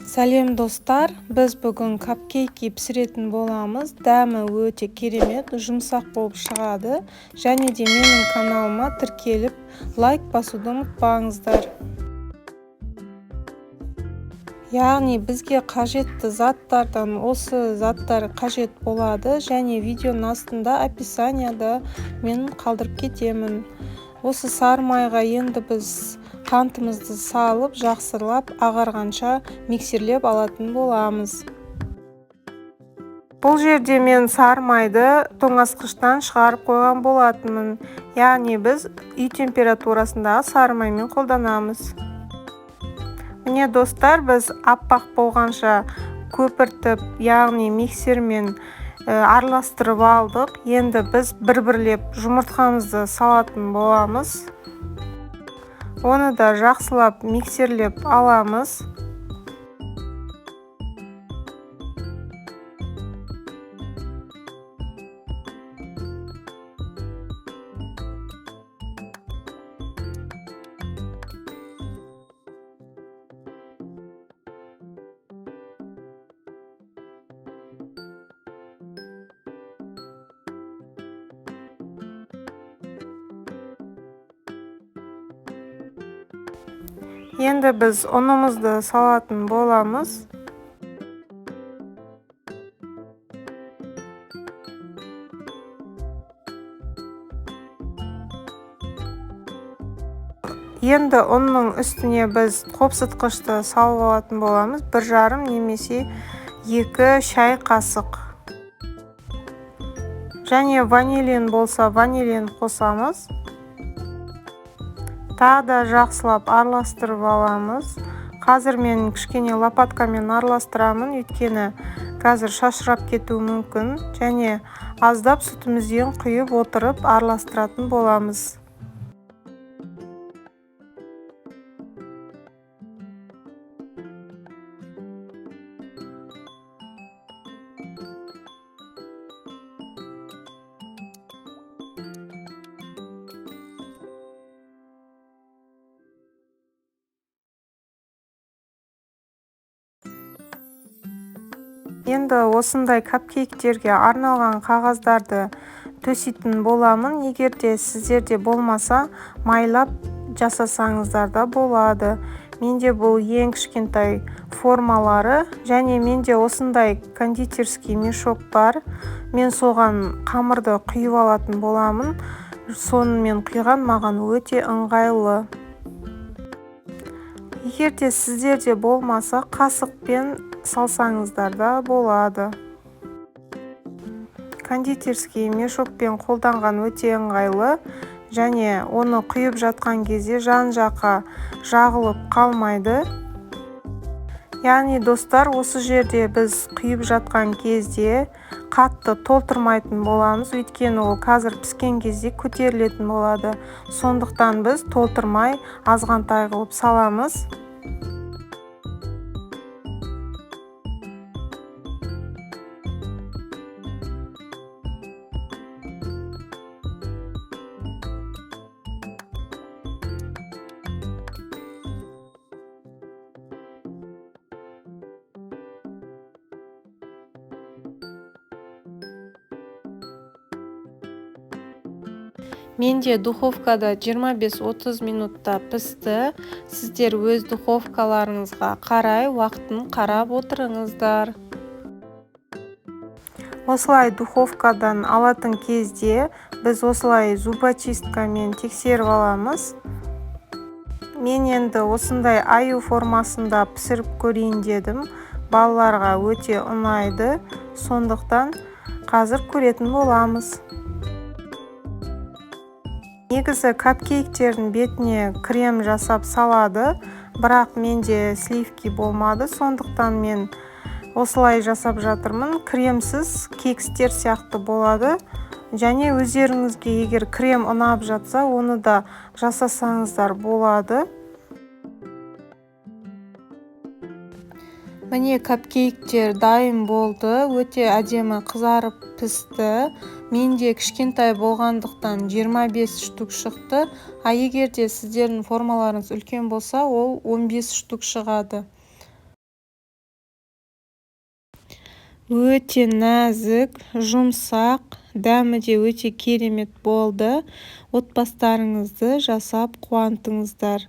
Сәлем достар, біз бүгін капкейк пісіретін боламыз. Дәмі өте керемет, жұмсақ болып шығады. Және де менің каналыма тіркеліп, лайк басуды ұмытпаңыздар. Яғни бізге қажетті заттардан осы заттар қажет болады. Және видеоның астында описанияда мен қалдырып кетемін. Осы сары майға енді біз қантымызды салып, жақсылап ағарғанша миксерлеп алатын боламыз. Бұл жерде мен сары майды тоңазытқыштан шығарып қойған болатынмын. Яғни біз үй температурасындағы сары маймен қолданамыз. Міне достар, біз аппақ болғанша көпіртіп, яғни миксермен араластырып алдық. Енді біз бір-бірлеп жұмыртқамызды салатын боламыз. Оны да жақсылап миксерлеп аламыз. Енді біз ұнымызды салатын боламыз. Енді ұнның үстіне біз қопсытқышты салып алатын боламыз. 1,5 немесе 2 шай қасық. Және ванилин болса, ванилин қосамыз. Тағы да жақсылап араластырып аламыз. Қазір мен кішкене лопаткамен араластырамын, өйткені қазір шашырап кетуі мүмкін. Және аздап сүтімізден құйып отырып араластыратын боламыз. Енді осындай капкейктерге арналған қағаздарды төсейтін боламын. Егерде сіздерде болмаса, майлап жасасаңыздар да болады. Менде бұл ең кішкентай формалары, және менде осындай кондитерский мешок бар. Мен соған қамырды құйып алатын боламын. Сонымен құйған маған өте ыңғайлы. Егерде сіздерде болмаса, қасықпен салсаңыздар да болады. Кондитерский мешокпен қолданған өте ыңғайлы, және оны құйып жатқан кезде жан-жаққа жағылып қалмайды. Яғни достар, осы жерде біз құйып жатқан кезде қатты толтырмайтын боламыз, өйткені ол қазір піскен кезде көтерілетін болады. Сондықтан біз толтырмай азғантай қылып саламыз. Менде духовкада 25-30 минутта пісті. Сіздер өз духовкаларыңызға қарай уақытын қарап отырыңыздар. Осылай духовкадан алатын кезде біз осылай зубочисткамен тексеріп аламыз. Мен енді осындай аю формасында пісіріп көрейін дедім. Балаларға өте ұнайды. Сондықтан қазір көретін боламыз. Негізі капкейктердің бетіне крем жасап салады, бірақ менде сливки болмады, сондықтан мен осылай жасап жатырмын. Кремсіз кекстер сияқты болады. Және өздеріңізге егер крем ұнап жатса, оны да жасасаңыздар болады. Міне капкейктер дайын болды, өте әдемі қызарып пісті. Менде кішкентай болғандықтан 25 штук шықты, егерде сіздердің формаларыңыз үлкен болса, ол 15 штук шығады. өте нәзік, жұмсақ, дәмі де өте керемет болды. Отбасыларыңызды жасап қуантыңыздар.